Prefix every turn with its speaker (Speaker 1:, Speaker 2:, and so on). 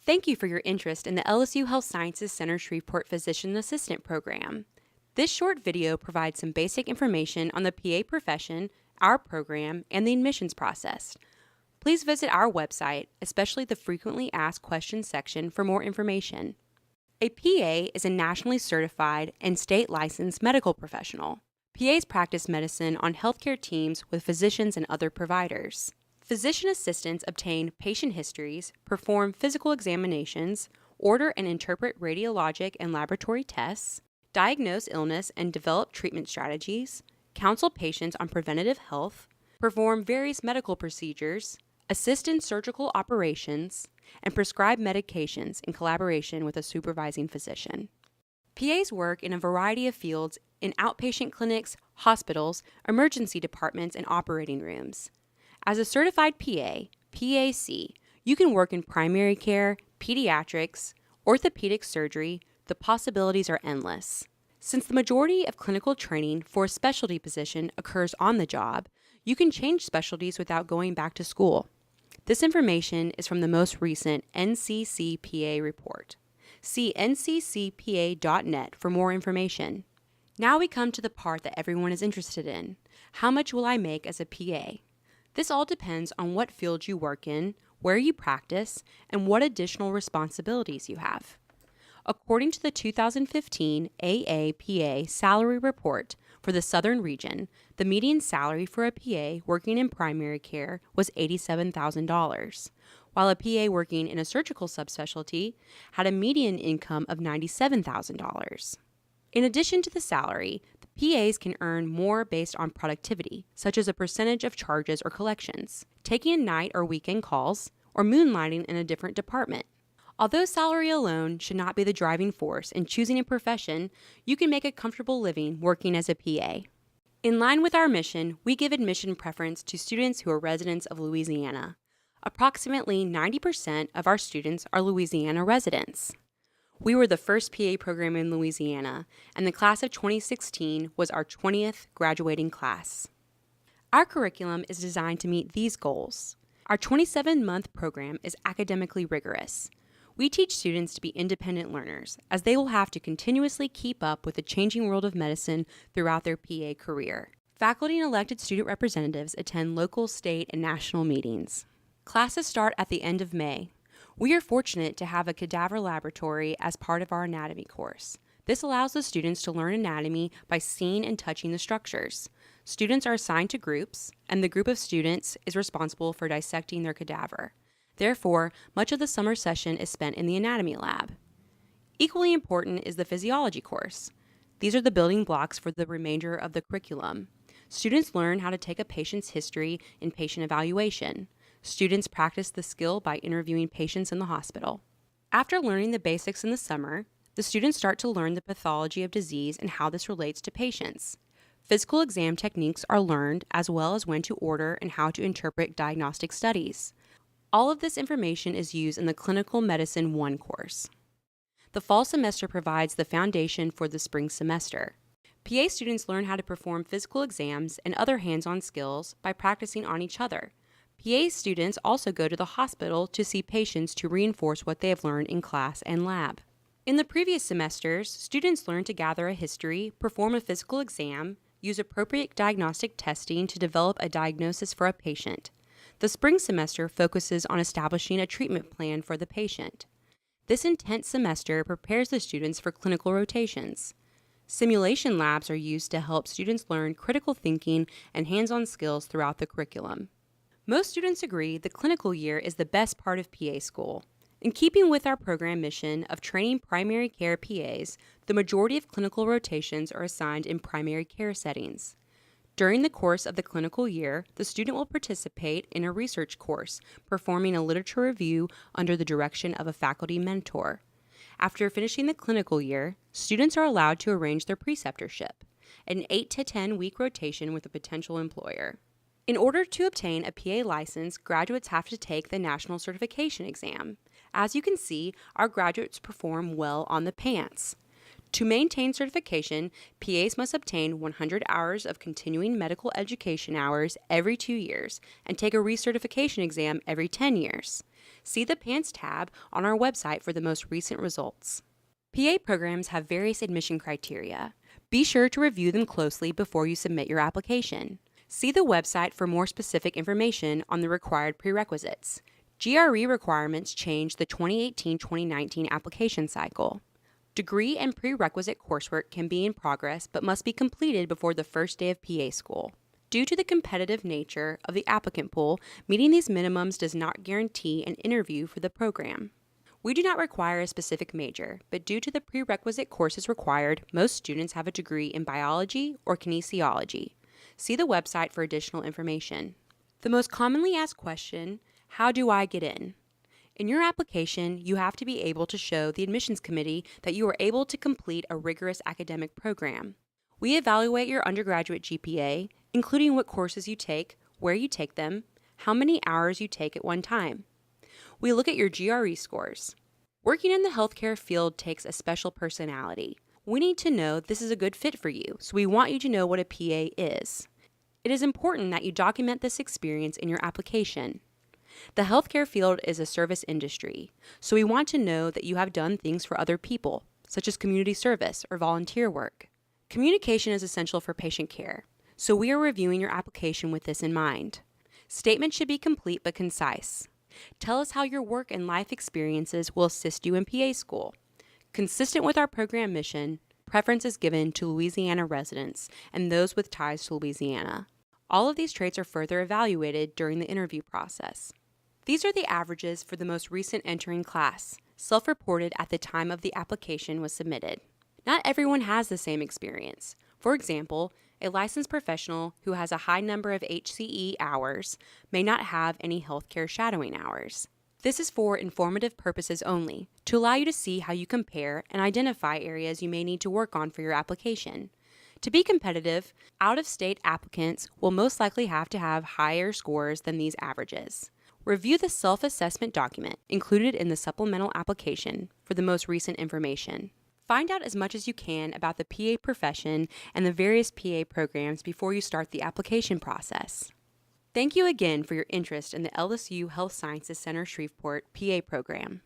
Speaker 1: Thank you for your interest in the LSU Health Sciences Center Shreveport Physician Assistant Program. This short video provides some basic information on the PA profession, our program, and the admissions process. Please visit our website, especially the Frequently Asked Questions section, for more information. A PA is a nationally certified and state-licensed medical professional. PAs practice medicine on healthcare teams with physicians and other providers. Physician assistants obtain patient histories, perform physical examinations, order and interpret radiologic and laboratory tests, diagnose illness and develop treatment strategies, counsel patients on preventative health, perform various medical procedures, assist in surgical operations, and prescribe medications in collaboration with a supervising physician. PAs work in a variety of fields in outpatient clinics, hospitals, emergency departments, and operating rooms. As a certified PA, PAC, you can work in primary care, pediatrics, orthopedic surgery. The possibilities are endless. Since the majority of clinical training for a specialty position occurs on the job, you can change specialties without going back to school. This information is from the most recent NCCPA report. See nccpa.net for more information. Now we come to the part that everyone is interested in. How much will I make as a PA? This all depends on what field you work in, where you practice, and what additional responsibilities you have. According to the 2015 AAPA salary report for the Southern region, the median salary for a PA working in primary care was $87,000, while a PA working in a surgical subspecialty had a median income of $97,000. In addition to the salary, the PAs can earn more based on productivity, such as a percentage of charges or collections, taking night or weekend calls, or moonlighting in a different department. Although salary alone should not be the driving force in choosing a profession, you can make a comfortable living working as a PA. In line with our mission, we give admission preference to students who are residents of Louisiana. Approximately 90% of our students are Louisiana residents. We were the first PA program in Louisiana, and the class of 2016 was our 20th graduating class. Our curriculum is designed to meet these goals. Our 27-month program is academically rigorous. We teach students to be independent learners, as they will have to continuously keep up with the changing world of medicine throughout their PA career. Faculty and elected student representatives attend local, state, and national meetings. Classes start at the end of May. We are fortunate to have a cadaver laboratory as part of our anatomy course. This allows the students to learn anatomy by seeing and touching the structures. Students are assigned to groups, and the group of students is responsible for dissecting their cadaver. Therefore, much of the summer session is spent in the anatomy lab. Equally important is the physiology course. These are the building blocks for the remainder of the curriculum. Students learn how to take a patient's history in patient evaluation. Students practice the skill by interviewing patients in the hospital. After learning the basics in the summer, the students start to learn the pathology of disease and how this relates to patients. Physical exam techniques are learned, as well as when to order and how to interpret diagnostic studies. All of this information is used in the Clinical Medicine 1 course. The fall semester provides the foundation for the spring semester. PA students learn how to perform physical exams and other hands-on skills by practicing on each other. PA students also go to the hospital to see patients to reinforce what they have learned in class and lab. In the previous semesters, students learn to gather a history, perform a physical exam, use appropriate diagnostic testing to develop a diagnosis for a patient. The spring semester focuses on establishing a treatment plan for the patient. This intense semester prepares the students for clinical rotations. Simulation labs are used to help students learn critical thinking and hands-on skills throughout the curriculum. Most students agree the clinical year is the best part of PA school. In keeping with our program mission of training primary care PAs, the majority of clinical rotations are assigned in primary care settings. During the course of the clinical year, the student will participate in a research course, performing a literature review under the direction of a faculty mentor. After finishing the clinical year, students are allowed to arrange their preceptorship, an 8 to 10 week rotation with a potential employer. In order to obtain a PA license, graduates have to take the National Certification Exam. As you can see, our graduates perform well on the PANCE. To maintain certification, PAs must obtain 100 hours of continuing medical education hours every 2 years and take a recertification exam every 10 years. See the PANTS tab on our website for the most recent results. PA programs have various admission criteria. Be sure to review them closely before you submit your application. See the website for more specific information on the required prerequisites. GRE requirements change the 2018-2019 application cycle. Degree and prerequisite coursework can be in progress but must be completed before the first day of PA school. Due to the competitive nature of the applicant pool, meeting these minimums does not guarantee an interview for the program. We do not require a specific major, but due to the prerequisite courses required, most students have a degree in biology or kinesiology. See the website for additional information. The most commonly asked question, how do I get in? In your application, you have to be able to show the admissions committee that you are able to complete a rigorous academic program. We evaluate your undergraduate GPA, including what courses you take, where you take them, how many hours you take at one time. We look at your GRE scores. Working in the healthcare field takes a special personality. We need to know this is a good fit for you, so we want you to know what a PA is. It is important that you document this experience in your application. The healthcare field is a service industry, so we want to know that you have done things for other people, such as community service or volunteer work. Communication is essential for patient care, so we are reviewing your application with this in mind. Statements should be complete but concise. Tell us how your work and life experiences will assist you in PA school. Consistent with our program mission, preference is given to Louisiana residents and those with ties to Louisiana. All of these traits are further evaluated during the interview process. These are the averages for the most recent entering class, self-reported at the time of the application was submitted. Not everyone has the same experience. For example, a licensed professional who has a high number of HCE hours may not have any healthcare shadowing hours. This is for informative purposes only, to allow you to see how you compare and identify areas you may need to work on for your application. To be competitive, out-of-state applicants will most likely have to have higher scores than these averages. Review the self-assessment document included in the supplemental application for the most recent information. Find out as much as you can about the PA profession and the various PA programs before you start the application process. Thank you again for your interest in the LSU Health Sciences Center Shreveport PA program.